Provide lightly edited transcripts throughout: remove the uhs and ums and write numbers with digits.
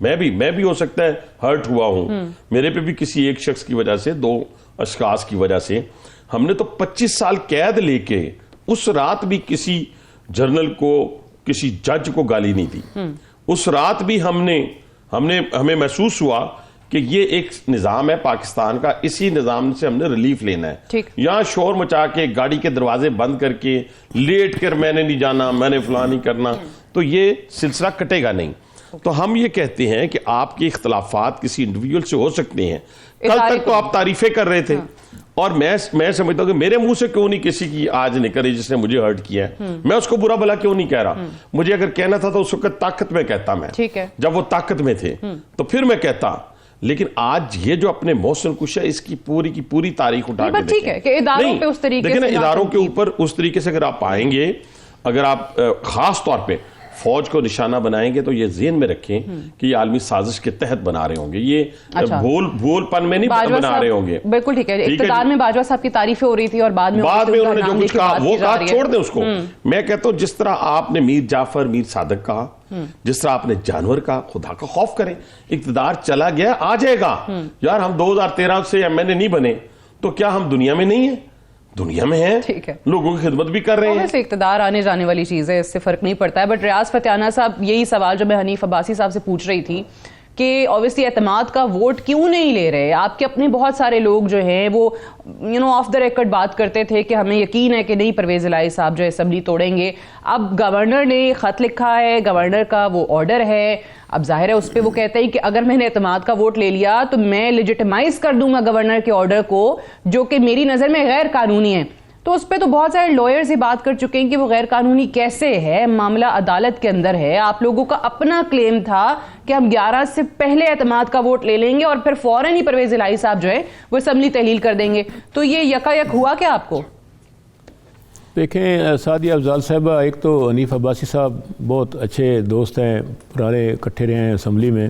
میں بھی ہو سکتا ہے ہرٹ ہوا ہوں, میرے پہ بھی کسی ایک شخص کی وجہ سے, 2 اشخاص کی وجہ سے. ہم نے تو 25 سال قید لے کے اس رات بھی کسی جرنل کو, کسی جج کو گالی نہیں دی. اس رات بھی ہمیں محسوس ہوا کہ یہ ایک نظام ہے پاکستان کا, اسی نظام سے ہم نے ریلیف لینا ہے. یہاں شور مچا کے, گاڑی کے دروازے بند کر کے, لیٹ کر میں نے نہیں جانا, میں نے فلاں نہیں کرنا, تو یہ سلسلہ کٹے گا نہیں. تو ہم یہ کہتے ہیں کہ آپ کے اختلافات کسی انڈیویجول سے ہو سکتے ہیں. کل تک تو آپ تعریفیں کر رہے تھے, اور میں سمجھتا ہوں کہ میرے منہ سے کیوں نہیں کسی کی آج نکل رہی جس نے مجھے ہرٹ کیا ہے, میں اس کو برا بھلا کیوں نہیں کہہ رہا. مجھے اگر کہنا تھا تو اس وقت طاقت میں کہتا, میں جب وہ طاقت میں تھے تو پھر میں کہتا. لیکن آج یہ جو اپنے محسن کش ہے, اس کی پوری تاریخ اٹھا کے دیکھیں. اداروں کے اوپر اس طریقے سے اگر آپ آئیں گے, اگر آپ خاص طور پہ فوج کو نشانہ بنائیں گے تو یہ ذہن میں رکھیں کہ یہ عالمی سازش کے تحت بنا رہے ہوں گے, یہ بھول پن میں نہیں بنا رہے ہوں گے. بالکل ٹھیک ہے. اقتدار میں باجوہ صاحب کی تعریفیں ہو رہی تھی اور بعد میں انہوں نے جو کچھ کہا وہ کہا, چھوڑ دیں اس کو. میں کہتا ہوں جس طرح آپ نے میر جعفر, میر صادق کہا, جس طرح آپ نے جانور کا, خدا کا خوف کریں. اقتدار چلا گیا, آ جائے گا. یار ہم 2013 سے MNA نہیں بنے تو کیا ہم دنیا میں نہیں ہیں؟ دنیا میں ہیں, لوگوں کی خدمت بھی کر رہے ہیں. اقتدار آنے جانے والی چیز ہے, اس سے فرق نہیں پڑتا ہے. بٹ ریاض فتیانہ صاحب, یہی سوال جو میں حنیف عباسی صاحب سے پوچھ رہی تھی کہ اوبیسلی اعتماد کا ووٹ کیوں نہیں لے رہے. آپ کے اپنے بہت سارے لوگ جو ہیں وہ آف دا ریکارڈ بات کرتے تھے کہ ہمیں یقین ہے کہ نہیں پرویز الہی صاحب جو اسمبلی توڑیں گے. اب گورنر نے خط لکھا ہے, گورنر کا وہ آرڈر ہے, اب ظاہر ہے اس پہ وہ کہتے ہیں کہ اگر میں نے اعتماد کا ووٹ لے لیا تو میں لیجیٹمائز کر دوں گا گورنر کے آرڈر کو, جو کہ میری نظر میں غیر قانونی ہے. تو اس پہ تو بہت سارے لائرز ہی بات کر چکے ہیں کہ وہ غیر قانونی کیسے ہے, معاملہ عدالت کے اندر ہے. آپ لوگوں کا اپنا کلیم تھا کہ ہم 11 سے پہلے اعتماد کا ووٹ لے لیں گے اور پھر فوراً ہی پرویز الہی صاحب جو ہے وہ اسمبلی تحلیل کر دیں گے. تو یہ یکا یک ہوا کیا آپ کو؟ دیکھیں سعدیہ افضال صاحبہ, ایک تو حنیف عباسی صاحب بہت اچھے دوست ہیں, پرانے اکٹھے رہے ہیں اسمبلی میں.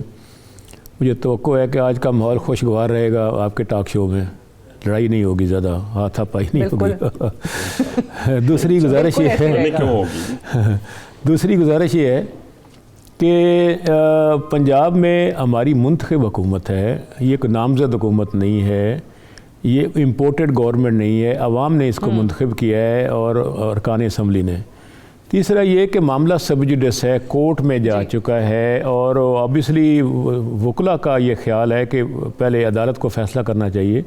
مجھے توقع ہے کہ آج کا ماحول خوشگوار رہے گا آپ کے ٹاک شو میں, لڑائی نہیں ہوگی, زیادہ ہاتھا پائی نہیں ہوگی. دوسری گزارش یہ ہے کہ پنجاب میں ہماری منتخب حکومت ہے, یہ ایک نامزد حکومت نہیں ہے, یہ امپورٹڈ گورنمنٹ نہیں ہے, عوام نے اس کو منتخب کیا ہے اور ارکان اسمبلی نے. تیسرا یہ کہ معاملہ سب جوڈس ہے, کورٹ میں جا چکا ہے, اور آبویسلی وکلا کا یہ خیال ہے کہ پہلے عدالت کو فیصلہ کرنا چاہیے,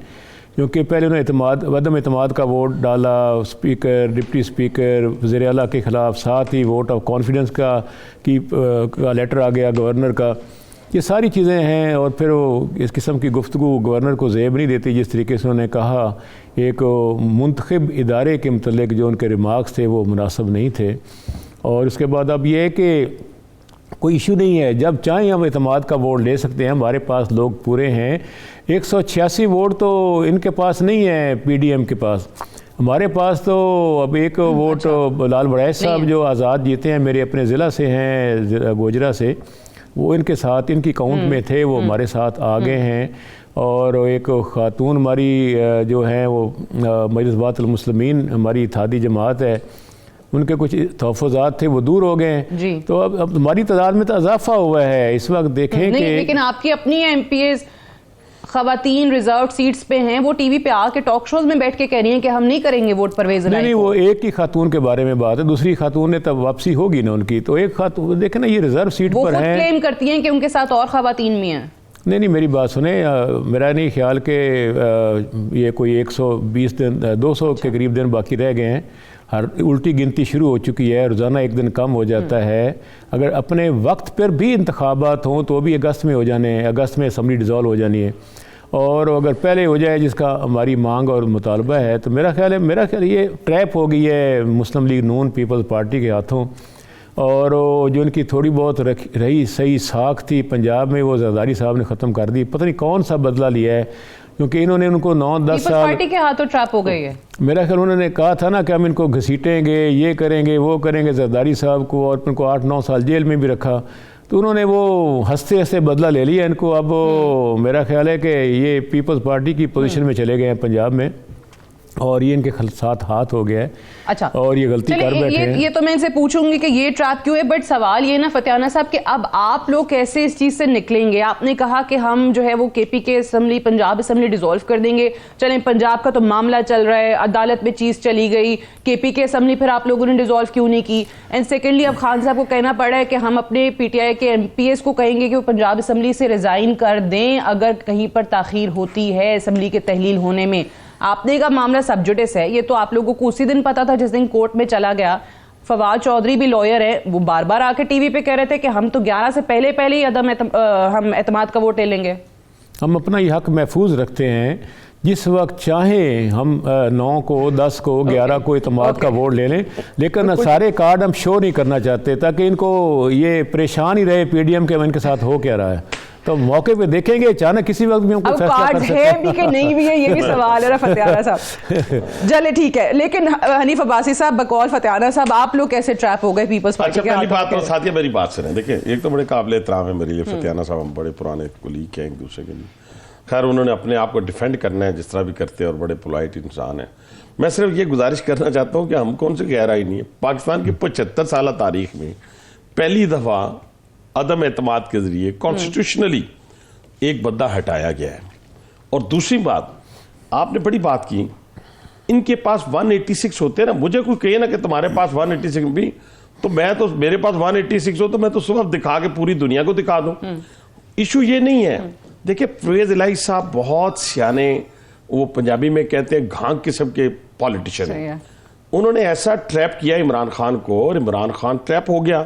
کیونکہ پہلے انہوں نے عدم اعتماد کا ووٹ ڈالا, اسپیکر, ڈپٹی اسپیکر, وزیر اعلیٰ کے خلاف, ساتھ ہی ووٹ آف کانفیڈنس کا لیٹر آ گیا گورنر کا. یہ ساری چیزیں ہیں, اور پھر وہ اس قسم کی گفتگو گورنر کو زیب نہیں دیتی جس طریقے سے انہوں نے کہا. ایک منتخب ادارے کے متعلق جو ان کے ریمارکس تھے وہ مناسب نہیں تھے. اور اس کے بعد اب یہ ہے کہ کوئی ایشو نہیں ہے, جب چاہیں ہم اعتماد کا ووٹ لے سکتے ہیں, ہمارے پاس لوگ پورے ہیں. 186 ووٹ تو ان کے پاس نہیں ہے PDM کے پاس, ہمارے پاس تو اب ایک ووٹ لال بڑیچ صاحب جو آزاد جیتے ہیں, میرے اپنے ضلع سے ہیں, گوجرا سے, وہ ان کے ساتھ ان کی کاؤنٹ میں تھے, وہ ہمارے ساتھ آ گئے ہیں. اور ایک خاتون ہماری جو ہیں وہ مجلس بات المسلمین ہماری اتحادی جماعت ہے, ان کے کچھ تحفظات تھے وہ دور ہو گئے ہیں. تو اب ہماری تعداد میں تو اضافہ ہوا ہے اس وقت. دیکھیں کہ لیکن آپ کی اپنی MPs خواتین ریزرو سیٹس پہ ہیں, وہ ٹی وی پہ آ کے ٹاک شوز میں بیٹھ کے کہہ رہی ہیں کہ ہم نہیں کریں گے ووٹ پرویز الہی. نہیں, وہ ایک ہی خاتون کے بارے میں بات ہے, دوسری خاتون نے تب واپسی ہوگی نا ان کی. تو ایک خاتون دیکھیں نا, یہ ریزرو سیٹ پر ہیں, وہ کلیم کرتی ہیں کہ ان کے ساتھ اور خواتین بھی ہیں. نہیں, میری بات سنیں, میرا نہیں خیال کہ یہ کوئی 120 دن 200 کے قریب دن باقی رہ گئے ہیں. ہر الٹی گنتی شروع ہو چکی ہے, روزانہ ایک دن کم ہو جاتا ہے. اگر اپنے وقت پر بھی انتخابات ہوں تو بھی اگست میں ہو جانے ہیں, اگست میں اسمبلی ڈیزالو ہو جانی ہے. اور اگر پہلے ہو جائے جس کا ہماری مانگ اور مطالبہ ہے, تو میرا خیال یہ ٹریپ ہو گئی ہے مسلم لیگ نون پیپلز پارٹی کے ہاتھوں. اور جو ان کی تھوڑی بہت رہی صحیح ساکھ تھی پنجاب میں, وہ زرداری صاحب نے ختم کر دی. پتہ نہیں کون سا بدلہ لیا ہے, کیونکہ انہوں نے ان کو 9-10 سال پارٹی کے ہاتھوں ٹریپ ہو گئی ہے. میرا خیال انہوں نے کہا تھا نا کہ ہم ان کو گھسیٹیں گے, یہ کریں گے, وہ کریں گے, زرداری صاحب کو, اور ان کو 8-9 سال جیل میں بھی رکھا. تو انہوں نے وہ ہنستے ہنستے بدلہ لے لیا ان کو. اب میرا خیال ہے کہ یہ پیپلز پارٹی کی پوزیشن میں چلے گئے ہیں پنجاب میں. اور یہ ان کے ساتھ ہاتھ ہو گیا ہے. اچھا اور یہ غلطی کر بیٹھے ہیں. یہ تو میں ان سے پوچھوں گی کہ یہ ٹریپ کیوں ہے, بٹ سوال یہ نا فتیانہ صاحب کہ اب آپ لوگ کیسے اس چیز سے نکلیں گے؟ آپ نے کہا کہ ہم جو ہے وہ کے پی کے اسمبلی, پنجاب اسمبلی ڈیزولو کر دیں گے. چلیں پنجاب کا تو معاملہ چل رہا ہے, عدالت میں چیز چلی گئی, کے پی کے اسمبلی پھر آپ لوگوں نے ڈیزولو کیوں نہیں کی؟ اینڈ سیکنڈلی اب خان صاحب کو کہنا پڑ رہا ہے کہ ہم اپنے پی ٹی آئی کے ایم پی ایس کو کہیں گے کہ وہ پنجاب اسمبلی سے ریزائن کر دیں اگر کہیں پر تاخیر ہوتی ہے اسمبلی کے تحلیل ہونے میں. آپ نے کہا معاملہ سب جوڈس ہے, یہ تو آپ لوگوں کو اسی دن پتا تھا جس دن کورٹ میں چلا گیا. فواد چودھری بھی لائر ہے, وہ بار بار آ کے ٹی وی پہ کہہ رہے تھے کہ ہم تو 11 سے پہلے ہی ہم اعتماد کا ووٹ لے لیں گے. ہم اپنا یہ حق محفوظ رکھتے ہیں, جس وقت چاہیں ہم 9 کو 10 کو 11 کو اعتماد کا ووٹ لے لیں, لیکن سارے کارڈ ہم شو نہیں کرنا چاہتے تاکہ ان کو یہ پریشان ہی رہے پی ڈی ایم کے ان کے ساتھ ہو کیا رہا ہے. تو موقع پہ دیکھیں گے اچانک کسی وقت بھی ہم کو فیصلہ کر سکتے ہیں. ہے بھی کہ نہیں بھی ہے, یہ بھی سوال ہے فتیانہ صاحب. چلے ٹھیک ہے, لیکن حنیف عباسی صاحب بقول فتیانہ صاحب آپ لوگ کیسے ٹریپ ہو گئے پیپلز پارٹی کے؟ پہلی بات تو ساتھیہ میری بات سنیں, دیکھیں ایک تو بڑے قابل احترام ہے میرے لیے فتیانہ صاحب, ہم بڑے پرانے کولیگ ہیں ایک دوسرے کے لیے. خیر انہوں نے اپنے آپ کو ڈیفینڈ کرنا ہے جس طرح بھی کرتے ہیں اور بڑے پولائٹ انسان ہیں. میں صرف یہ گزارش کرنا چاہتا ہوں کہ ہم کون سے گہرائی نہیں ہے. پاکستان کی 75 سالہ تاریخ میں پہلی دفعہ عدم اعتماد کے ذریعے کانسٹیٹیوشنلی ایک بندہ ہٹایا گیا ہے. اور دوسری بات آپ نے بڑی بات کی, ان کے پاس 186 ہوتے ہیں نا, مجھے کوئی کہے نا کہ تمہارے پاس 186 بھی, تو میں تو میرے پاس 186 ہو تو میں تو صرف دکھا کے پوری دنیا کو دکھا دوں. ایشو یہ نہیں ہے. دیکھیں پرویز الہی صاحب بہت سیانے, وہ پنجابی میں کہتے ہیں گھانگ قسم کے پولیٹیشن ہیں. انہوں نے ایسا ٹریپ کیا عمران خان کو, اور عمران خان ٹریپ ہو گیا.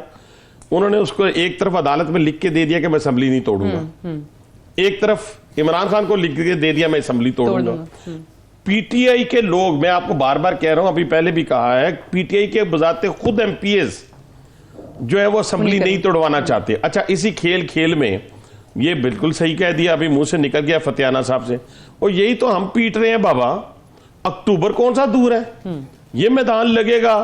انہوں نے اس کو ایک طرف عدالت میں لکھ کے دے دیا کہ میں اسمبلی نہیں توڑوں گا, ایک طرف عمران خان کو لکھ کے دے دیا میں assembly توڑوں God. P T I کے لوگ, میں آپ کو بار بار کہہ رہا ہوں, ابھی پہلے بھی کہا ہے, پی ٹی آئی کے بذات خود ایم پی ایز جو ہے وہ اسمبلی نہیں توڑوانا چاہتے. اچھا اسی کھیل میں یہ بالکل صحیح کہہ دیا, ابھی منہ سے نکل گیا فتیانہ صاحب سے, اور یہی تو ہم پیٹ رہے ہیں بابا. اکتوبر کون سا دور ہے, یہ میدان لگے گا,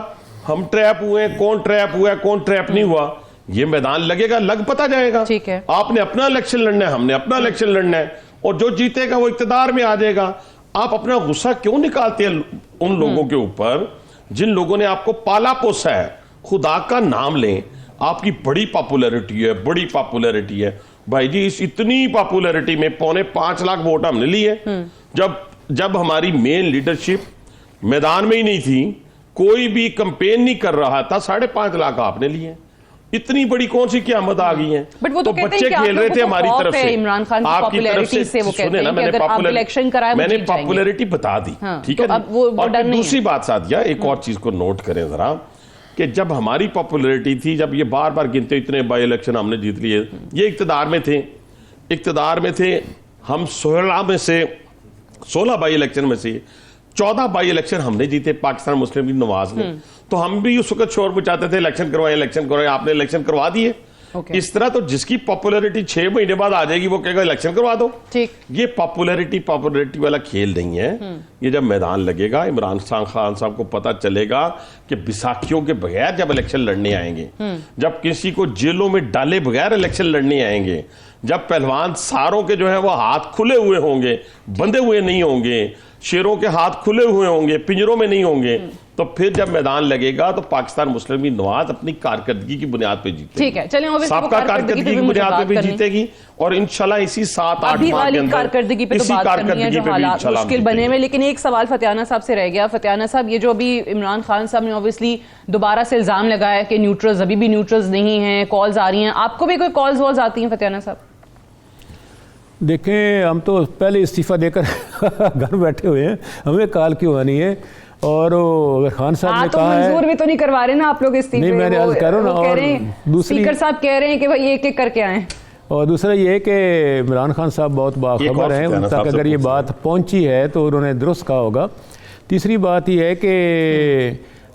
ہم ٹریپ ہوئے, کون ٹریپ ہوا ہے کون ٹریپ نہیں ہوا, یہ میدان لگے گا, لگ پتا جائے گا. آپ نے اپنا الیکشن لڑنا ہے, ہم نے اپنا الیکشن لڑنا ہے, اور جو جیتے گا وہ اقتدار میں آ جائے گا. آپ اپنا غصہ کیوں نکالتے ہیں ان لوگوں کے اوپر جن لوگوں نے آپ کو پالا پوسا ہے؟ خدا کا نام لیں, آپ کی بڑی پاپولیرٹی ہے, بڑی پاپولیرٹی ہے بھائی جی. اس اتنی پاپولیرٹی میں 5.25 لاکھ ووٹ ہم نے لیے. جب ہماری مین لیڈرشپ میدان میں ہی نہیں تھی, کوئی بھی کمپین نہیں کر رہا تھا, 5.5 لاکھ آپ نے لیے. اتنی بڑی کون سی قیامت آ گئی ہے؟ تو بچے کھیل رہے تھے ہماری طرف سے, آپ کی طرف سے. سنیں نا, میں نے پاپولیرٹی بتا دی, ٹھیک ہے. اور دوسری بات ساتھیہ, ایک اور چیز کو نوٹ کریں ذرا, کہ جب ہماری پاپولیرٹی تھی, جب یہ بار بار گنتے اتنے بائی الیکشن ہم نے جیت لیے, یہ اقتدار میں تھے ہم 16 بائی الیکشن میں سے 14 بائی الیکشن ہم نے جیتے پاکستان مسلم لیگ نواز نے. تو ہم بھی اس وقت شور مچاتے تھے الیکشن کروائے, آپ نے الیکشن کروا دیے. اس طرح تو جس کی پاپولیرٹی 6 مہینے بعد آ جائے گی وہ کہے گا الیکشن کروا دو. یہ پاپولیرٹی والا کھیل نہیں ہے. یہ جب میدان لگے گا, عمران خان صاحب کو پتا چلے گا کہ بیساکھیوں کے بغیر جب الیکشن لڑنے آئیں گے, جب کسی کو جیلوں میں ڈالے بغیر الیکشن لڑنے آئیں گے, جب پہلوان ساروں کے جو ہے وہ ہاتھ کھلے ہوئے ہوں گے, بندے ہوئے نہیں ہوں گے, شیروں کے ہاتھ کھلے ہوئے ہوں گے, پنجروں میں نہیں ہوں گے, تو پھر جب میدان لگے گا تو پاکستان مسلم لیگ نواز اپنی کارکردگی کی بنیاد پہ جیتے گی. ٹھیک ہے, چلیں سابقہ کارکردگی کی بنیاد پہ بھی جیتے گی, اور انشاءاللہ اسی 7-8 ماہ کے اندر کارکردگی پہ تو بات کرنی ہے جو حالات مشکل بنے ہوئے. لیکن ایک سوال فتیانہ صاحب سے رہ گیا. فتیانہ صاحب, یہ جو ابھی عمران خان صاحب نے اوبویسلی دوبارہ سے الزام لگایا کہ نیوٹرلز ابھی بھی نیوٹرلز نہیں ہیں, کالز آ رہی ہیں, آپ کو بھی کوئی کالز والز آتی ہیں فتیانہ صاحب؟ دیکھیں ہم تو پہلے استعفیٰ دے کر گھر بیٹھے ہوئے ہیں, ہمیں کال کیوں آنی ہے؟ اور خان صاحب نے کہا ہے, منظور بھی تو نہیں کروا رہے نا آپ لوگ استعفے, نہیں میں نے عرض کر رہا ہوں نا, اور دوسری اسپیکر صاحب کہہ رہے ہیں کہ بھائی ایک ایک کر کے آئیں, اور دوسرا یہ ہے کہ عمران خان صاحب بہت باخبر ہیں, ان تک اگر یہ بات پہنچی ہے تو انہوں نے درست کہا ہوگا. تیسری بات یہ ہے کہ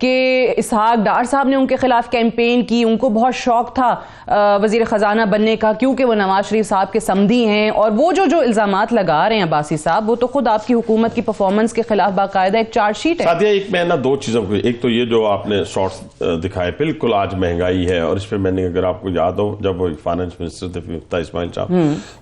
کہ اسحاق ڈار صاحب نے ان کے خلاف کیمپین کی, ان کو بہت شوق تھا وزیر خزانہ بننے کا کیونکہ وہ نواز شریف صاحب کے سمدی ہیں, اور وہ جو الزامات لگا رہے ہیں عباسی صاحب, وہ تو خود آپ کی حکومت کی پرفارمنس کے خلاف باقاعدہ ایک چارج شیٹ ہے. ساتھیہ ایک میں نا دو چیزوں کو, ایک تو یہ جو آپ نے شارٹس دکھائے, بالکل آج مہنگائی ہے, اور اس پہ میں نے, اگر آپ کو یاد ہو, جب وہ فائنانس منسٹر تھے مفتاح اسماعیل صاحب,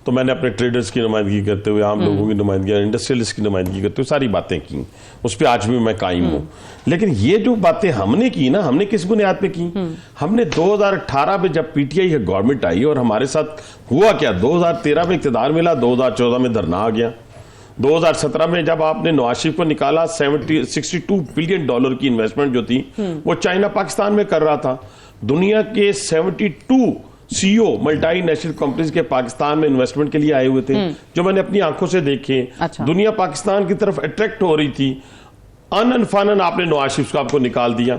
تو میں نے اپنے ٹریڈرز کی نمائندگی کرتے ہوئے, عام لوگوں کی نمائندگی, انڈسٹریلسٹ کی نمائندگی کرتے ہوئے ساری باتیں کی, اس پہ آج بھی میں قائم ہوں. لیکن یہ جو باتیں ہم نے کی نا, ہم نے کس بنیاد پہ کی؟ ہم نے 2018 میں جب پی ٹی آئی گورنمنٹ آئی, اور ہمارے ساتھ ہوا کیا, 2013 میں اقتدار ملا, 2014 میں دھرنا آ گیا, 2017 میں جب آپ نے نواز شریف کو نکالا, $62 بلین کی انویسٹمنٹ جو تھی وہ چائنا پاکستان میں کر رہا تھا. دنیا کے 72 سی او ملٹی نیشنل کمپنیز کے پاکستان میں انویسٹمنٹ کے لیے آئے ہوئے تھے, جو میں نے اپنی آنکھوں سے دیکھے. دنیا پاکستان کی طرف اٹریکٹ ہو رہی تھی. انفانن آپ نے نواز شریف صاحب کو نکال دیا,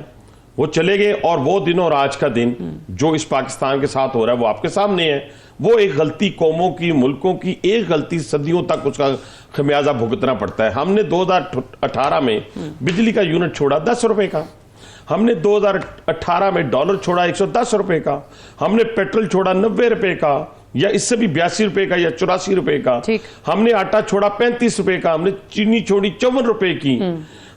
وہ چلے گئے, اور وہ دن اور آج کا دن جو اس پاکستان کے ساتھ ہو رہا ہے وہ آپ کے سامنے ہے. وہ ایک غلطی قوموں کی, ملکوں کی ایک غلطی صدیوں تک اس کا خمیازہ بھگتنا پڑتا ہے. ہم نے 2018 میں بجلی کا یونٹ چھوڑا $10 کا, ہم نے 2018 میں ڈالر چھوڑا $110 کا, ہم نے پیٹرول چھوڑا $90 کا, یا اس سے بھی $82 کا یا $84 کا, ہم نے آٹا چھوڑا $35 کا, ہم نے چینی چھوڑی $54 کی.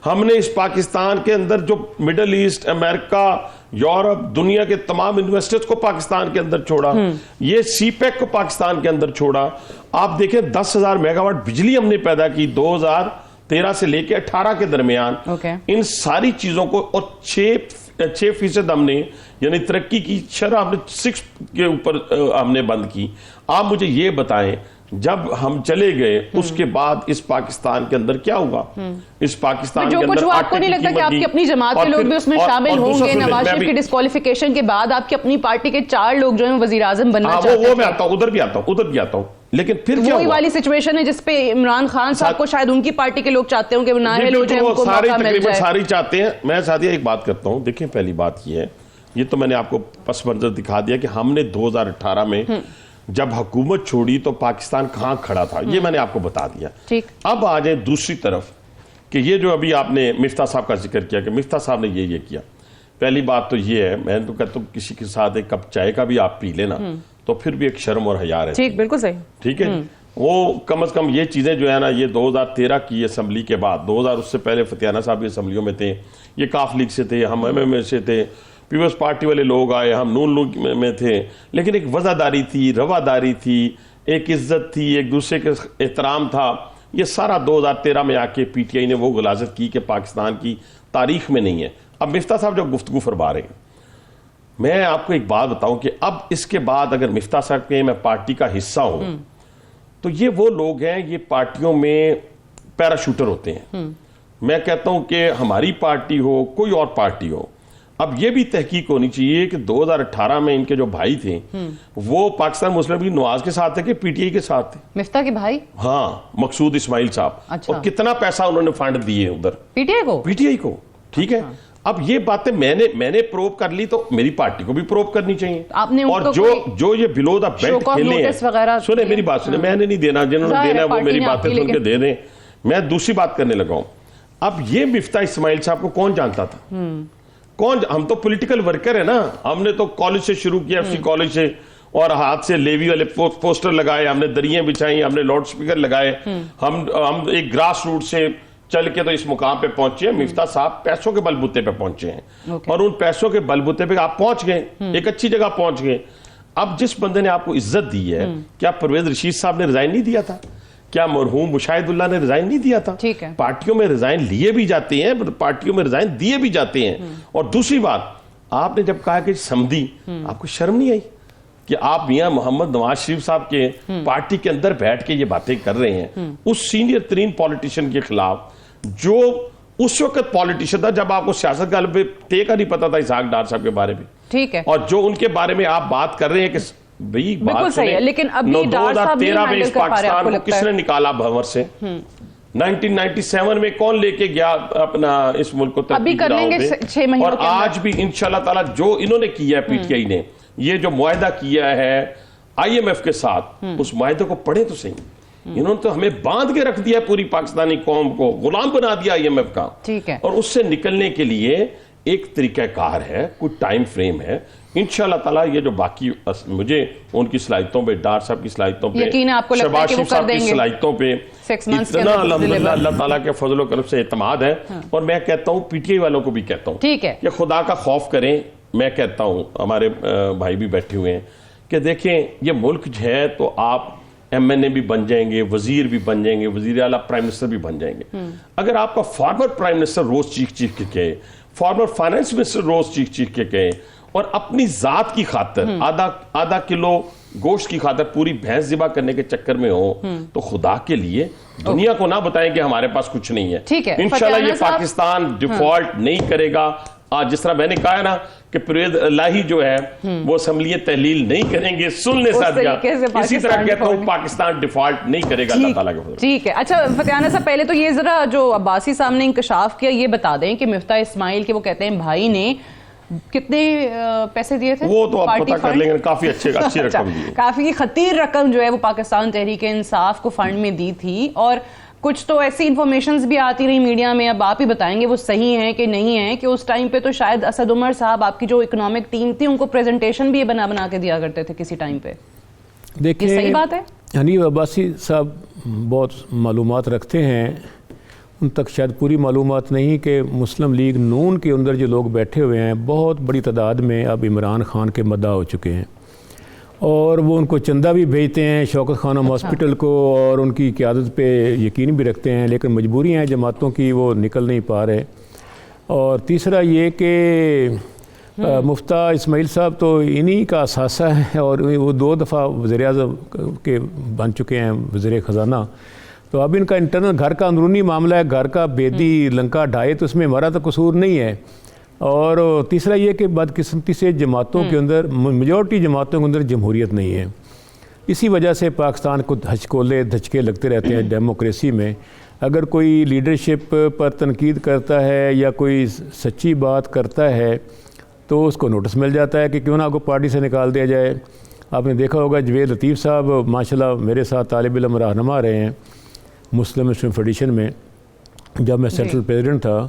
ہم نے اس پاکستان کے اندر جو مڈل ایسٹ, امریکہ, یورپ, دنیا کے تمام انویسٹرز کو پاکستان کے اندر چھوڑا, یہ سی پیک کو پاکستان کے اندر چھوڑا. آپ دیکھیں 10,000 میگا واٹ بجلی ہم نے پیدا کی 2013 سے لے کے 18 کے درمیان. ان ساری چیزوں کو, اور 6% ہم نے, یعنی ترقی کی شرح ہم نے 6 کے اوپر ہم نے بند کی. آپ مجھے یہ بتائیں, جب ہم چلے گئے اس کے بعد اس پاکستان کے اندر کیا ہوا؟ اس پاکستان کے اندر آپ کو نہیں لگتا کہ آپ کی اپنی جماعت کے لوگ بھی اس میں شامل ہوں گے؟ نواز شریف کی ڈسکوالیفیکیشن کے بعد آپ کی اپنی پارٹی کے 4 لوگ جو ہیں وزیر اعظم بننا چاہتے ہیں. وہ میں آتا ہوں, ادھر بھی آتا ہوں, لیکن پھر کیا وہی والی سچویشن ہے جس پہ عمران خان صاحب کو شاید ان کی پارٹی کے لوگ چاہتے ہوں کہ نااہل ہو جائے, ان کو موقع مل جائے. ساری چاہتے ہیں. میں ساتھیہ ایک بات کرتا ہوں, دیکھیں پہلی بات یہ ہے, یہ تو میں نے آپ کو پس منظر دکھا دیا کہ ہم نے 2018 میں جب حکومت چھوڑی تو پاکستان کہاں کھڑا تھا, یہ میں نے آپ کو بتا دیا. اب آ جائیں دوسری طرف کہ یہ جو ابھی آپ نے مفتاح صاحب کا ذکر کیا کہ مفتاح صاحب نے یہ کیا. پہلی بات تو یہ ہے, میں تو کہتا ہوں کسی کے ساتھ ایک کپ چائے کا بھی آپ پی لینا تو پھر بھی ایک شرم اور حیا رہتی ہے. ٹھیک, بالکل صحیح. ٹھیک ہے, وہ کم از کم یہ چیزیں جو ہے نا, یہ 2013 کی اسمبلی کے بعد, 2000 اس سے پہلے فتیانہ صاحب بھی اسمبلیوں میں تھے, یہ کاف لیگ سے تھے, ہم MMA سے تھے, پیپلز پارٹی والے لوگ آئے, ہم نون لوگ میں تھے, لیکن ایک وفاداری تھی, رواداری تھی, ایک عزت تھی, ایک دوسرے کے احترام تھا. یہ سارا 2013 میں آ کے پی ٹی آئی نے وہ غلاظت کی کہ پاکستان کی تاریخ میں نہیں ہے. اب مفتاح صاحب جو گفتگو فرما رہے ہیں, میں آپ کو ایک بات بتاؤں کہ اب اس کے بعد اگر مفتاح صاحب کہیں میں پارٹی کا حصہ ہوں تو یہ وہ لوگ ہیں, یہ پارٹیوں میں پیراشوٹر ہوتے ہیں. میں کہتا ہوں کہ ہماری پارٹی ہو, کوئی اور پارٹی ہو, اب یہ بھی تحقیق ہونی چاہیے کہ 2018 میں ان کے جو بھائی تھے وہ پاکستان مسلم لیگ نواز کے ساتھ تھے کہ پی ٹی آئی کے ساتھ تھے؟ مفتاح کے بھائی, ہاں, مقصود اسماعیل صاحب. اور کتنا پیسہ انہوں نے فنڈ دیے ادھر پی ٹی آئی کو. ٹھیک ہے, اب یہ باتیں میں نے پروب کر لی تو میری پارٹی کو بھی پروب کرنی چاہیے. اور جو یہ بلو دا بیلٹ کھیلے ہیں, سنیں میری بات سنیں, میں نے نہیں دینا, جنہوں نے دینا ہے وہ میری باتیں سن کے دے دیں. میں دوسری بات کرنے لگا ہوں. اب یہ مفتاح اسماعیل صاحب کو کون جانتا تھا؟ ہم تو پولیٹیکل ورکر ہیں نا, ہم نے تو کالج سے شروع کیا, ایف سی کالج سے, اور ہاتھ سے لیوی والے پوسٹر لگائے, ہم نے دریاں بچھائیں, ہم نے لاؤڈ سپیکر لگائے, ہم ایک گراس روٹ سے چل کے تو اس مقام پہ پہنچے ہیں. مفتاح صاحب پیسوں کے بلبوتے پہ پہنچے ہیں, اور ان پیسوں کے بلبوتے پہ آپ پہنچ گئے, ایک اچھی جگہ پہنچ گئے. اب جس بندے نے آپ کو عزت دی ہے, کیا پرویز رشید صاحب نے ریزائن نہیں دیا تھا؟ کیا مرحوم مشاہد اللہ نے ریزائن نہیں دیا تھا؟ پارٹیوں میں ریزائن لیے بھی جاتے ہیں, پارٹیوں میں ریزائن دیے بھی جاتے ہیں. اور دوسری بات, آپ نے جب کہا کہ سمدھی, آپ کو شرم نہیں آئی کہ آپ میاں محمد نواز شریف صاحب کے پارٹی کے اندر بیٹھ کے یہ باتیں کر رہے ہیں اس سینئر ترین پولیٹیشین کے خلاف, جو اس وقت پولیٹیشین تھا جب آپ کو سیاست کا کا نہیں پتا تھا اسحاق ڈار صاحب کے بارے میں, ٹھیک ہے, اور جو ان کے بارے میں آپ بات کر رہے ہیں کہ بالکل صحیح ہے, لیکن ابھی 2013 میں اس پاکستان کو کس نے نکالا بھنور سے؟ 1997 میں کون لے کے گیا اپنا اس ملک کو ترقی کی راہوں پہ؟ اور آج بھی انشاءاللہ تعالی جو انہوں نے کیا ہے, پی ٹی آئی نے یہ جو معاہدہ کیا ہے آئی ایم ایف کے ساتھ, اس معاہدے کو پڑھیں تو صحیح. انہوں نے تو ہمیں باندھ کے رکھ دیا, پوری پاکستانی قوم کو غلام بنا دیا آئی ایم ایف کا. اور اس سے نکلنے کے لیے ایک طریقہ کار ہے, کوئی ٹائم فریم ہے. انشاءاللہ تعالیٰ یہ جو باقی مجھے ان کی صلاحیتوں پہ, ڈار صاحب کی صلاحیتوں پہ, شہباز شریف صاحب کی صلاحیتوں پہ اتنا الحمدللہ اللہ تعالیٰ کے فضل و کرم سے اعتماد ہے. اور میں کہتا ہوں پی ٹی آئی والوں کو بھی کہتا ہوں کہ خدا کا خوف کریں. میں کہتا ہوں ہمارے بھائی بھی بیٹھے ہوئے ہیں کہ دیکھیں یہ ملک جو ہے تو آپ ایم این اے بھی بن جائیں گے, وزیر بھی بن جائیں گے, وزیر اعلیٰ پرائم منسٹر بھی بن جائیں گے. اگر آپ کا فارمر پرائم منسٹر روز چیخ چیخ کے کہے, فارمر فائنانس منسٹر روز چیخ چیخ کے کہے, اور اپنی ذات کی خاطر آدھا کلو گوشت کی خاطر پوری بھینس ذبح کرنے کے چکر میں ہو, تو خدا کے لیے دنیا کو نہ بتائیں کہ ہمارے پاس کچھ نہیں ہے. انشاءاللہ یہ پاکستان ڈیفالٹ نہیں کرے گا. جس طرح میں نے کہا ہے نا کہ پرویز الہی جو ہے وہ اسمبلی تحلیل نہیں کریں گے, سن لے ساتھیہ, اسی طرح کہتا ہوں پاکستان ڈیفالٹ نہیں کرے گا اللہ تعالیٰ کے فضل. ٹھیک ہے. اچھا فتح صاحب, پہلے تو یہ ذرا جو عباسی صاحب نے انکشاف کیا یہ بتا دیں کہ مفتاح اسماعیل کے وہ کہتے ہیں بھائی نے کتنے پیسے دیے تھے؟ وہ تو آپ پتہ کر لیں گے, کافی اچھی رقم دی, کافی خطیر رقم جو ہے وہ پاکستان تحریک انصاف کو فنڈ میں دی تھی. اور کچھ تو ایسی انفارمیشنز بھی آتی رہی میڈیا میں, اب آپ ہی بتائیں گے وہ صحیح ہیں کہ نہیں ہیں, کہ اس ٹائم پہ تو شاید اسد عمر صاحب آپ کی جو اکنامک ٹیم تھی ان کو پریزنٹیشن بھی بنا کے دیا کرتے تھے کسی ٹائم پہ. دیکھیں یہ صحیح بات ہے؟ حنیف عباسی صاحب بہت معلومات رکھتے ہیں, ان تک شاید پوری معلومات نہیں کہ مسلم لیگ نون کے اندر جو لوگ بیٹھے ہوئے ہیں بہت بڑی تعداد میں اب عمران خان کے مدعا ہو چکے ہیں, اور وہ ان کو چندہ بھی بھیجتے ہیں شوکت خانم ہاسپٹل کو, اور ان کی قیادت پہ یقین بھی رکھتے ہیں, لیکن مجبوریاں ہیں جماعتوں کی, وہ نکل نہیں پا رہے. اور تیسرا یہ کہ مفتاح اسماعیل صاحب تو انہی کا اثاثہ ہے, اور وہ 2 دفعہ وزیر اعظم کے بن چکے ہیں, وزیر خزانہ. تو اب ان کا انٹرنل گھر کا اندرونی معاملہ ہے, گھر کا بیدی لنکا ڈھائے, تو اس میں ہمارا تو قصور نہیں ہے. اور تیسرا یہ کہ بدقسمتی سے جماعتوں کے اندر, میجورٹی جماعتوں کے اندر جمہوریت نہیں ہے. اسی وجہ سے پاکستان کو ہچکولے دھچکے لگتے رہتے ہیں ڈیموکریسی میں. اگر کوئی لیڈرشپ پر تنقید کرتا ہے یا کوئی سچی بات کرتا ہے تو اس کو نوٹس مل جاتا ہے کہ کیوں نہ کو پارٹی سے نکال دیا جائے. آپ نے دیکھا ہوگا جوید لطیف صاحب ماشاءاللہ میرے ساتھ طالب علم رہنما رہے ہیں مسلم فیڈریشن میں جب میں سینٹرل پریزیڈنٹ تھا.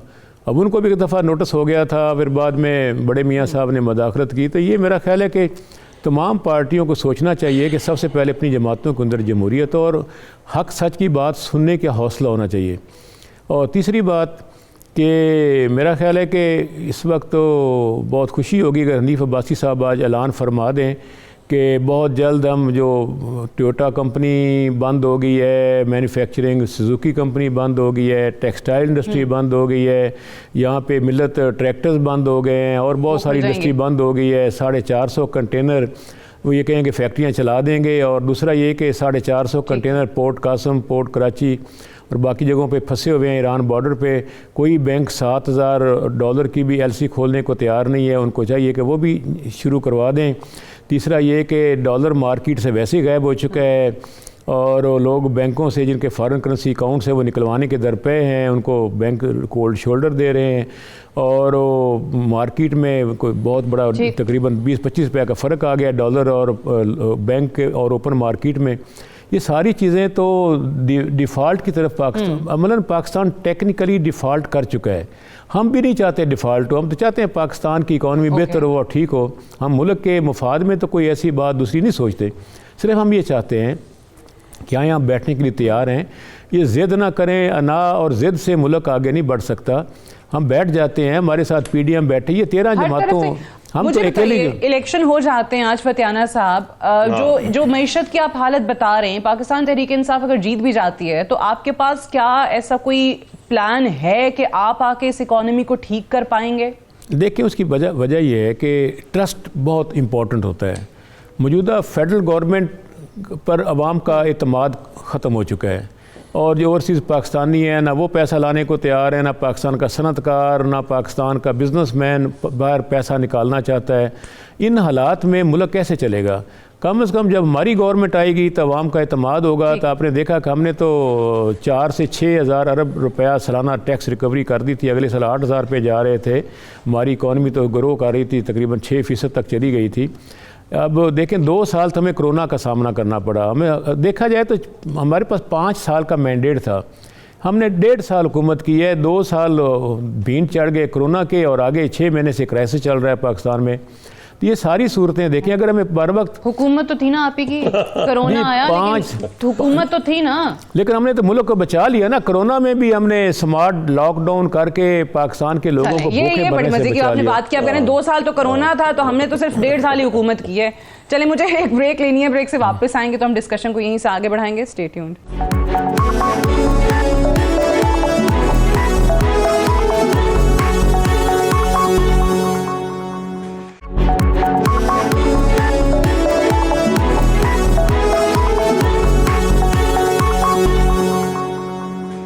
اب ان کو بھی ایک دفعہ نوٹس ہو گیا تھا, پھر بعد میں بڑے میاں صاحب نے مداخلت کی. تو یہ میرا خیال ہے کہ تمام پارٹیوں کو سوچنا چاہیے کہ سب سے پہلے اپنی جماعتوں کے اندر جمہوریت اور حق سچ کی بات سننے کا حوصلہ ہونا چاہیے. اور تیسری بات کہ میرا خیال ہے کہ اس وقت تو بہت خوشی ہوگی اگر حنیف عباسی صاحب آج اعلان فرما دیں کہ بہت جلد ہم جو ٹویوٹا کمپنی بند ہو گئی ہے, مینوفیکچرنگ سوزوکی کمپنی بند ہو گئی ہے, ٹیکسٹائل انڈسٹری بند ہو گئی ہے, یہاں پہ ملت ٹریکٹرز بند ہو گئے ہیں, اور بہت ساری انڈسٹری بند ہو گئی ہے. 450 کنٹینر وہ یہ کہیں کہ فیکٹریاں چلا دیں گے. اور دوسرا یہ کہ 450 container port Qasim, port Karachi اور باقی جگہوں پہ پھنسے ہوئے ہیں ایران بارڈر پہ. کوئی بینک $7,000 کی بھی ایل سی کھولنے کو تیار نہیں ہے, ان کو چاہیے کہ وہ بھی شروع کروا دیں. تیسرا یہ کہ ڈالر مارکیٹ سے ویسے ہی غائب ہو چکا ہے, اور لوگ بینکوں سے جن کے فارن کرنسی اکاؤنٹس ہیں وہ نکلوانے کے درپے ہیں, ان کو بینک کولڈ شولڈر دے رہے ہیں, اور مارکیٹ میں کوئی بہت بڑا تقریباً 20-25 روپے کا فرق آ گیا ڈالر اور بینک اور اوپن مارکیٹ میں. یہ ساری چیزیں تو ڈیفالٹ کی طرف عملاً پاکستان ٹیکنیکلی ڈیفالٹ کر چکا ہے. ہم بھی نہیں چاہتے ڈیفالٹ ہو, ہم تو چاہتے ہیں پاکستان کی اکانومی بہتر ہو اور ٹھیک ہو. ہم ملک کے مفاد میں تو کوئی ایسی بات دوسری نہیں سوچتے, صرف ہم یہ چاہتے ہیں کہ یہاں بیٹھنے کے لیے تیار ہیں. یہ ضد نہ کریں, انا اور ضد سے ملک آگے نہیں بڑھ سکتا. ہم بیٹھ جاتے ہیں, ہمارے ساتھ پی ڈی ایم بیٹھے, یہ 13 جماعتوں ہم تو اکیلے. الیکشن ہو جاتے ہیں آج فتح صاحب, جو معیشت کی آپ حالت بتا رہے ہیں, پاکستان تحریک انصاف اگر جیت بھی جاتی ہے تو آپ کے پاس کیا ایسا کوئی پلان ہے کہ آپ آ کے اس اکانومی کو ٹھیک کر پائیں گے؟ دیکھیں اس کی وجہ یہ ہے کہ ٹرسٹ بہت امپورٹنٹ ہوتا ہے. موجودہ فیڈرل گورنمنٹ پر عوام کا اعتماد ختم ہو چکا ہے, اور جو اوورسیز پاکستانی ہیں نہ وہ پیسہ لانے کو تیار ہے, نہ پاکستان کا صنعت کار, نہ پاکستان کا بزنس مین باہر پیسہ نکالنا چاہتا ہے. ان حالات میں ملک کیسے چلے گا؟ کم از کم جب ہماری گورنمنٹ آئے گی تو عوام کا اعتماد ہوگا. تو آپ نے دیکھا کہ ہم نے تو 4 سے 6 ہزار ارب روپیہ سالانہ ٹیکس ریکوری کر دی تھی, اگلے سال 8,000 پہ جا رہے تھے. ہماری اکانومی تو گرو کر رہی تھی, تقریباً 6% تک چلی گئی تھی. اب دیکھیں 2 سال تو ہمیں کرونا کا سامنا کرنا پڑا. ہمیں دیکھا جائے تو ہمارے پاس 5 سال کا مینڈیٹ تھا, ہم نے 1.5 سال حکومت کی ہے, 2 سال بھینٹ چڑھ گئے کورونا کے, اور آگے 6 مہینے سے کرائسس چل رہا ہے پاکستان میں. تو یہ ساری صورتیں دیکھیں, اگر ہمیں بر وقت حکومت تو تھی نا آپ ہی کی, کرونا آیا لیکن حکومت تو تھی نا, لیکن ہم نے تو ملک کو بچا لیا نا. کرونا میں بھی ہم نے سمارٹ لاک ڈاؤن کر کے پاکستان کے لوگوں کو یہ بڑی مزے کی آپ نے بات کی. آپ کہہ رہے ہیں 2 سال تو کرونا تھا, تو ہم نے تو صرف 1.5 سال ہی حکومت کی ہے. چلیں مجھے ایک بریک لینی ہے, بریک سے واپس آئیں گے تو ہم ڈسکشن کو یہیں سے آگے بڑھائیں گے. Stay tuned.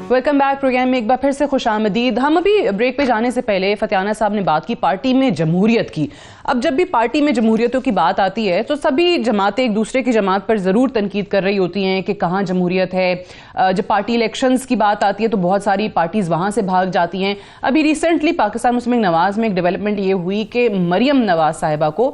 Welcome back. Program میں ایک بار پھر سے خوش آمدید. ہم ابھی بریک پہ جانے سے پہلے فتیانہ صاحب نے بات کی پارٹی میں جمہوریت کی. اب جب بھی پارٹی میں جمہوریتوں کی بات آتی ہے تو سبھی جماعتیں ایک دوسرے کی جماعت پر ضرور تنقید کر رہی ہوتی ہیں کہ کہاں جمہوریت ہے. جب پارٹی الیکشنز کی بات آتی ہے تو بہت ساری پارٹیز وہاں سے بھاگ جاتی ہیں. ابھی ریسنٹلی پاکستان مسلم لیگ نواز میں ایک ڈیولپمنٹ یہ ہوئی کہ مریم نواز صاحبہ کو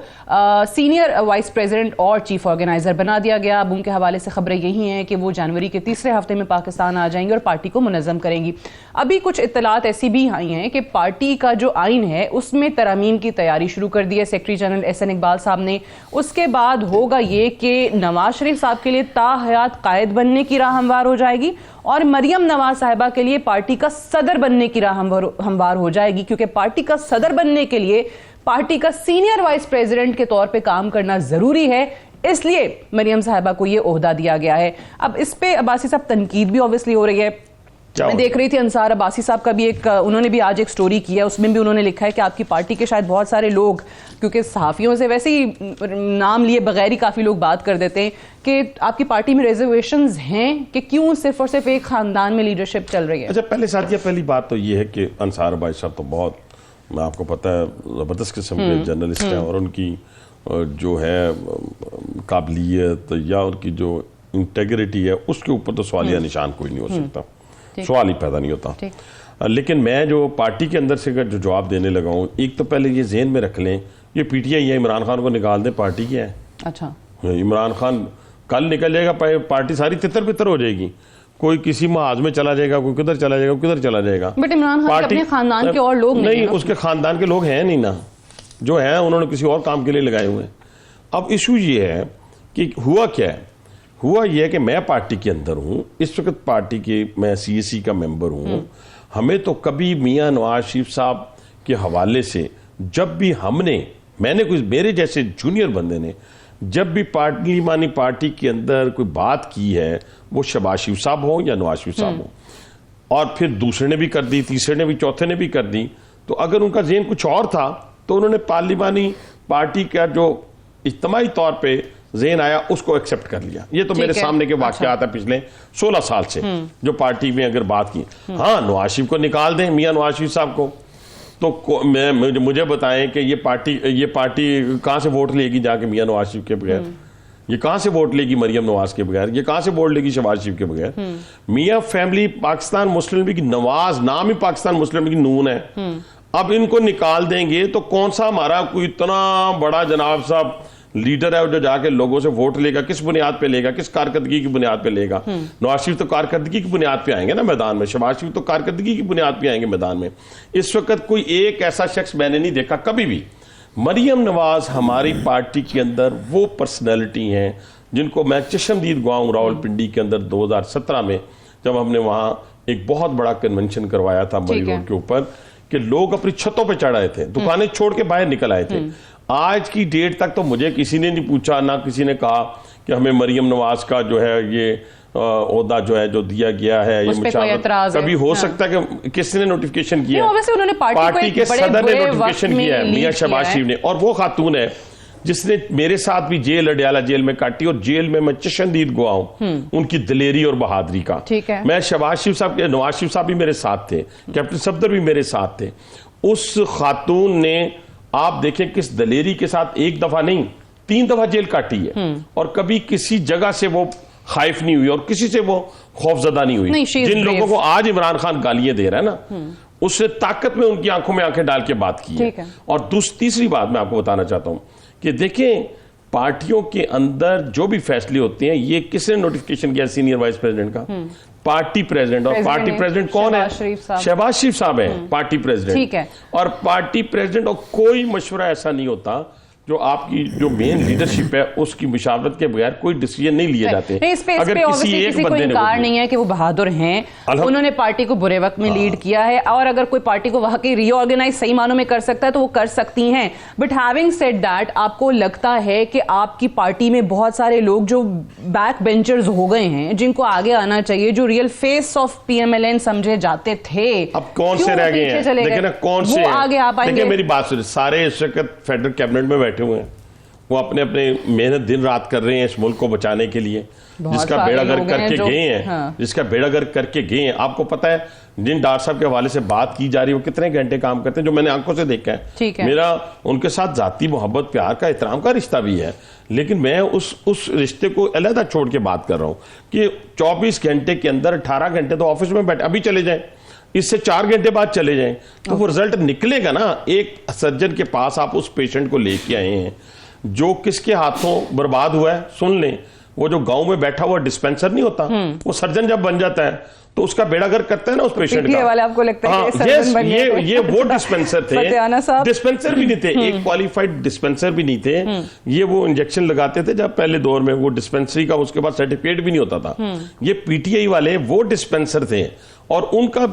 سینئر وائس پریزیڈنٹ اور چیف آرگنائزر بنا دیا گیا. اب ان کے حوالے سے خبریں یہی ہیں کہ وہ جنوری کے 3رے ہفتے میں پاکستان آ جائیں گے اور پارٹی کو منظم کریں گی. ابھی کچھ اطلاعات ایسی بھی آئی ہیں کہ پارٹی کا جو آئین ہے اس میں ترامیم کی تیاری شروع کر دی ہے سیکرٹری جنرل احسن اقبال صاحب نے. اس کے بعد ہوگا یہ کہ نواز شریف صاحب کے لیے تا حیات قائد بننے کی راہ ہموار ہو جائے گی, اور مریم نواز صاحبہ کے لیے پارٹی کا صدر بننے کی راہ ہموار ہو جائے گی, کیونکہ پارٹی کا صدر بننے کے لیے پارٹی کا سینئر وائس پریزیڈنٹ کے طور پہ کام کرنا ضروری ہے. اس لیے مریم صاحبہ کو یہ عہدہ دیا گیا ہے. اب اس پہ عباسی صاحب تنقید بھی اوبویسلی ہو رہی ہے. میں دیکھ رہی تھی انصار عباسی صاحب کا بھی ایک, انہوں نے بھی آج ایک سٹوری کیا, اس میں بھی انہوں نے لکھا ہے کہ آپ کی پارٹی کے شاید بہت سارے لوگ, کیونکہ صحافیوں سے ویسے ہی نام لیے بغیر ہی کافی لوگ بات کر دیتے ہیں, کہ آپ کی پارٹی میں ریزرویشنز ہیں کہ کیوں صرف اور صرف ایک خاندان میں لیڈرشپ چل رہی ہے. اچھا پہلے ساتھیہ, پہلی بات تو یہ ہے کہ انصار عباسی صاحب تو بہت, میں آپ کو پتہ ہے, زبردست قسم کے جرنلسٹ ہیں, اور ان کی جو ہے قابلیت یا ان کی جو انٹیگریٹی ہے اس کے اوپر تو سوالیہ نشان کوئی نہیں ہو سکتا, سوال ہی پیدا نہیں ہوتا. لیکن میں جو پارٹی کے اندر سے جو جواب دینے لگا ہوں, ایک تو پہلے یہ ذہن میں رکھ لیں, یہ پی ٹی آئی ہے, عمران خان کو نکال دیں, پارٹی کیا ہے؟ اچھا, عمران خان کل نکل جائے گا, پارٹی ساری تتر بتر ہو جائے گی. کوئی کسی محاذ میں چلا جائے گا, کوئی کدھر چلا جائے گا, کدھر چلا جائے گا. بٹ عمران خان اپنے خاندان کے اور لوگ نہیں, اس کے خاندان کے لوگ ہیں نہیں نا, جو ہیں انہوں نے کسی اور کام کے لیے لگائے ہوئے ہیں. اب ایشو یہ ہے کہ ہوا کیا ہے, ہوا یہ ہے کہ میں پارٹی کے اندر ہوں اس وقت, پارٹی کے میں سی ایس سی کا ممبر ہوں. ہمیں تو کبھی میاں نواز شریف صاحب کے حوالے سے جب بھی میں نے کوئی, میرے جیسے جونیئر بندے نے جب بھی پارلیمانی پارٹی کے اندر کوئی بات کی ہے, وہ شہباز شریف صاحب ہوں یا نواز شریف صاحب ہوں, اور پھر دوسرے نے بھی کر دی, تیسرے نے بھی, چوتھے نے بھی کر دی, تو اگر ان کا ذہن کچھ اور تھا تو انہوں نے پارلیمانی پارٹی کا جو اجتماعی طور پہ ذہن آیا اس کو ایکسپٹ کر لیا. یہ تو میرے سامنے کے واقعات ہیں پچھلے 16 سال سے جو پارٹی میں اگر بات کی. ہاں, نواز شریف کو نکال دیں, میاں نواز شریف صاحب کو, تو مجھے بتائیں کہ یہ پارٹی کہاں سے ووٹ لے گی جا کے میاں نواز شریف کے بغیر؟ یہ کہاں سے ووٹ لے گی مریم نواز کے بغیر؟ یہ کہاں سے ووٹ لے گی شہباز شریف کے بغیر؟ میاں فیملی پاکستان مسلم لیگ نواز, نام ہی پاکستان مسلم لیگ نون ہے. اب ان کو نکال دیں گے تو کون سا ہمارا کوئی اتنا بڑا جناب صاحب لیڈر ہے جو جا کے لوگوں سے ووٹ لے گا؟ کس بنیاد پہ لے گا, کس کارکردگی کی بنیاد پہ لے گا؟ نواز شریف تو کارکردگی کی بنیاد پہ آئیں گے نا میدان میں, شہباز شریف تو کارکردگی کی بنیاد پہ آئیں گے میدان میں. اس وقت کوئی ایک ایسا شخص میں نے نہیں دیکھا کبھی بھی. مریم نواز ہماری پارٹی کے اندر وہ پرسنالٹی ہیں جن کو میں چشمدید گوا ہوں. راول پنڈی کے اندر 2017 میں جب ہم نے وہاں ایک بہت بڑا کنونشن کروایا تھا مری روڈ کے اوپر, کہ لوگ اپنی چھتوں پہ چڑھ آئے تھے, دکانیں چھوڑ کے باہر نکل آئے تھے. آج کی ڈیٹ تک تو مجھے کسی نے نہیں پوچھا, نہ کسی نے کہا کہ ہمیں مریم نواز کا جو ہے یہ عہدہ جو ہے جو دیا گیا ہے, یہ کبھی ہو سکتا ہے کہ کس نے نوٹیفیکیشن کیا, پارٹی کے صدر نے نوٹیفیکیشن کیا ہے, میاں شہباز شریف نے. اور وہ خاتون ہے جس نے میرے ساتھ بھی جیل, اڈیالہ جیل میں کاٹی, اور جیل میں چشمدید گواہ ہوں ان کی دلیری اور بہادری کا. میں شہباز شریف صاحب, نواز شریف صاحب بھی میرے ساتھ تھے, کیپٹن صفدر بھی میرے ساتھ تھے. اس خاتون نے آپ دیکھیں کس دلیری کے ساتھ ایک دفعہ نہیں 3 دفعہ جیل کاٹی ہے, اور کبھی کسی جگہ سے وہ خائف نہیں ہوئی اور کسی سے وہ خوف زدہ نہیں ہوئی. جن لوگوں کو آج عمران خان گالیاں دے رہا ہے نا, اس نے طاقت میں ان کی آنکھوں میں آنکھیں ڈال کے بات کی ہے. اور تیسری بات میں آپ کو بتانا چاہتا ہوں کہ دیکھیں پارٹیوں کے اندر جو بھی فیصلے ہوتے ہیں یہ کس نے نوٹیفکیشن کیا سینئر وائس پریزیڈنٹ کا؟ Party president. اور پارٹی پریزیڈنٹ کون ہے؟ شہباز شریف صاحب ہے پارٹی پریزیڈنٹ. اور پارٹی پریزیڈنٹ اور کوئی مشورہ ایسا نہیں ہوتا جو آپ کی جو مین لیڈرشپ ہے اس کی مشاورت کے بغیر کوئی ڈیسیژن نہیں لیے جاتے. اگر کسی کو انکار نہیں ہے کہ وہ بہادر ہیں, انہوں نے پارٹی کو برے وقت میں لیڈ کیا ہے, اور اگر کوئی پارٹی کو واقعی ری آرگنائز صحیح معنوں میں کر سکتا ہے تو وہ کر سکتی ہیں. بٹ ہیونگ سیڈ دیٹ, آپ کو لگتا ہے کہ آپ کی پارٹی میں بہت سارے لوگ جو بیک بینچرز ہو گئے ہیں جن کو آگے آنا چاہیے, جو real face of P M L N سمجھے جاتے تھے, اب کون سے رہ گئے ہیں؟ لیکن کون سے آگے آ پائیں گے؟ میری بات سنیں, سارے اس وقت فیڈرل کیبنٹ میں بیٹھے ہوئے ہیں, وہ اپنے اپنے محنت دن رات کر رہے ہیں اس ملک کو بچانے کے لیے, جس کا بیڑا گرک کر کے گئے ہیں, جس کا بیڑا گرک کر کے گئے ہیں. آپ کو پتا ہے جن ڈاکٹر صاحب کے حوالے سے بات کی جا رہی ہے وہ کتنے گھنٹے کام کرتے ہیں, جو میں نے آنکھوں سے دیکھا ہے. میرا ان کے ساتھ ذاتی محبت, پیار کا, احترام کا رشتہ بھی ہے, لیکن میں اس رشتے کو علیحدہ چھوڑ کے بات کر رہا ہوں کہ 24 گھنٹے کے اندر 18 گھنٹے تو آفس میں بیٹھے, ابھی چلے جائیں, اس سے 4 گھنٹے بعد چلے جائیں, تو وہ رزلٹ نکلے گا نا. ایک سرجن کے پاس آپ اس پیشنٹ کو لے کے آئے ہیں جو کس کے ہاتھوں برباد ہوا ہے. سن لیں, وہ جو گاؤں میں بیٹھا ہوا ڈسپینسر نہیں ہوتا, وہ سرجن جب بن جاتا ہے تو اس کا بیڑا گرک کرتا ہے نا اس پیشنٹ کا. یہ وہ ڈسپینسر تھے, ڈسپینسر بھی نہیں تھے, ایک کوالیفائڈ ڈسپینسر بھی نہیں تھے. یہ وہ انجیکشن لگاتے تھے جب پہلے دور میں, وہ ڈسپینسری کا اس کے بعد سرٹیفکیٹ بھی نہیں ہوتا تھا. یہ پی ٹی آئی والے وہ ڈسپینسر تھے, اور ان کا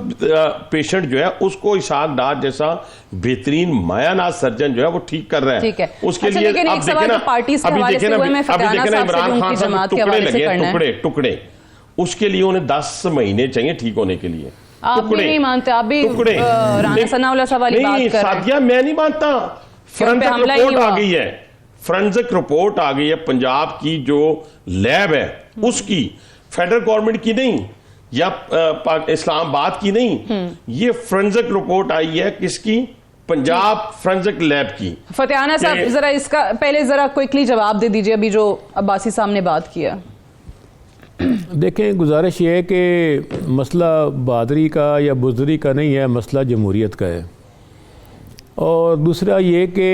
پیشنٹ جو ہے اس کو اسحاق ڈار جیسا بہترین مایا ناز سرجن جو ہے وہ ٹھیک کر رہا ہے. اس کے لیے اب دیکھیں نا, ابھی دیکھیں نا عمران خان صاحب ٹکڑے لگے, ٹکڑے اس کے لیے انہیں 10 مہینے چاہیے ٹھیک ہونے کے لیے. آپ بھی نہیں مانتے, آپ بھی رانا ثناء اللہ صاحب والی بات کر رہے ہیں. سادیہ میں نہیں مانتا, فرنزک رپورٹ آ گئی ہے, فرنزک رپورٹ آ گئی ہے پنجاب کی جو لیب ہے اس کی, فیڈرل گورنمنٹ کی نہیں یا اسلام آباد کی نہیں, یہ فرنزک رپورٹ آئی ہے کس کی؟ پنجاب فرنزک لیب کی. فتح صاحب ذرا اس کا پہلے ذرا کوئکلی جواب دے دیجئے ابھی جو عباسی صاحب نے بات کیا. دیکھیں, گزارش یہ ہے کہ مسئلہ بہادری کا یا بزدلی کا نہیں ہے, مسئلہ جمہوریت کا ہے. اور دوسرا یہ کہ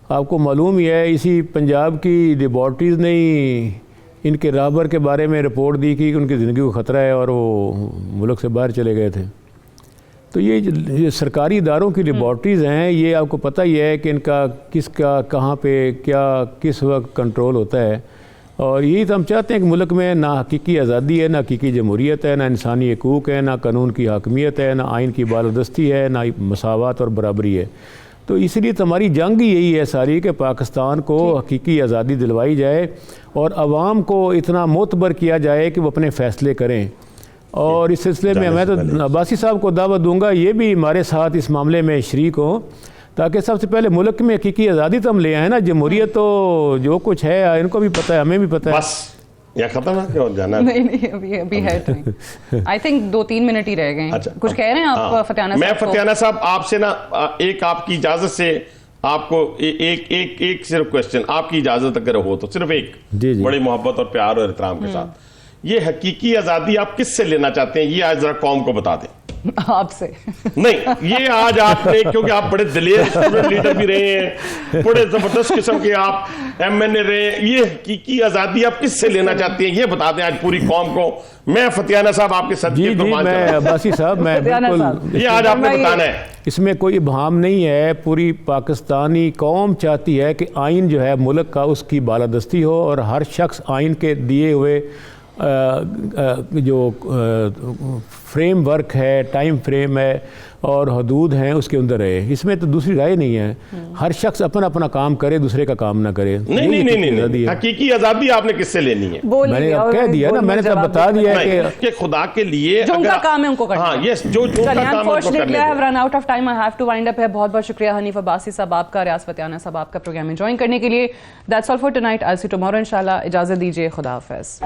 آپ کو معلوم ہی ہے, اسی پنجاب کی لیبارٹریز نے ان کے رہبر کے بارے میں رپورٹ دی کہ ان کی زندگی کو خطرہ ہے اور وہ ملک سے باہر چلے گئے تھے. تو یہ سرکاری اداروں کی لیبارٹریز ہیں, یہ آپ کو پتہ ہی ہے کہ ان کا کس کا کہاں پہ کیا کس وقت کنٹرول ہوتا ہے. اور یہی تو ہم چاہتے ہیں کہ ملک میں نہ حقیقی آزادی ہے, نہ حقیقی جمہوریت ہے, نہ انسانی حقوق ہے, نہ قانون کی حاکمیت ہے, نہ آئین کی بالادستی ہے, نہ مساوات اور برابری ہے. تو اس لیے تو ہماری جنگ ہی یہی ہے ساری کہ پاکستان کو حقیقی آزادی دلوائی جائے اور عوام کو اتنا معتبر کیا جائے کہ وہ اپنے فیصلے کریں. اور اس سلسلے میں میں تو عباسی صاحب کو دعوت دوں گا یہ بھی ہمارے ساتھ اس معاملے میں شریک ہوں, تاکہ سب سے پہلے ملک میں حقیقی آزادی تو ہم لے آئے نا. جمہوریت تو جو کچھ ہے ان کو بھی پتہ ہے, ہمیں بھی پتہ ہے. بس یا ختم ہے کہ جانا ہے؟ نہیں, ابھی ہے. آئی تھنک 2-3 منٹ ہی رہ گئے ہیں. کچھ کہہ رہے ہیں آپ فتح صاحب؟ میں فتح صاحب آپ سے نا ایک آپ کی اجازت سے آپ کو ایک صرف کوشچن, آپ کی اجازت اگر ہو تو صرف ایک, بڑی محبت اور پیار اور احترام کے ساتھ, یہ حقیقی آزادی آپ کس سے لینا چاہتے ہیں یہ آج ذرا قوم کو بتا دیں. آپ سے نہیں, یہ آج آپ نے, کیونکہ آپ بڑے دلیر اسٹوڈنٹ لیڈر بھی رہے ہیں, بڑے زبردست قسم کے آپ ایم این اے رہے ہیں, یہ حقیقی آزادی آپ کس سے لینا چاہتے ہیں یہ بتا دیں آج پوری قوم کو. میں فتح صاحب آپ کے ساتھ میں عباسی صاحب میں بالکل, یہ آج آپ نے بتانا ہے. اس میں کوئی ابہام نہیں ہے, پوری پاکستانی قوم چاہتی ہے کہ آئین جو ہے ملک کا اس کی بالادستی ہو اور ہر شخص آئین کے دیے ہوئے جو فریم ورک ہے, ٹائم فریم ہے اور حدود ہیں اس کے اندر رہے. اس میں تو دوسری رائے نہیں ہے, ہر شخص اپنا اپنا کام کرے, دوسرے کا کام نہ کرے. نہیں, حقیقی آزادی آپ نے کس سے لینی ہے؟ میں نے کہہ دیا نا, میں نے تو بتا دیا کہ خدا کے لیے جو ان کا کام ہے ان کو کرنا. ہاں یس, جو کا کام ہے ان کو کرنا ہے. Run out of time, I have to wind up ہے. بہت بہت شکریہ حنیف عباسی صاحب آپ کا, ریاض فتح صاحب آپ کا پروگرام میں جوائن کرنے کے لیے. That's all for tonight. I see tomorrow انشاءاللہ. اجازت دیجیے, خدا حافظ.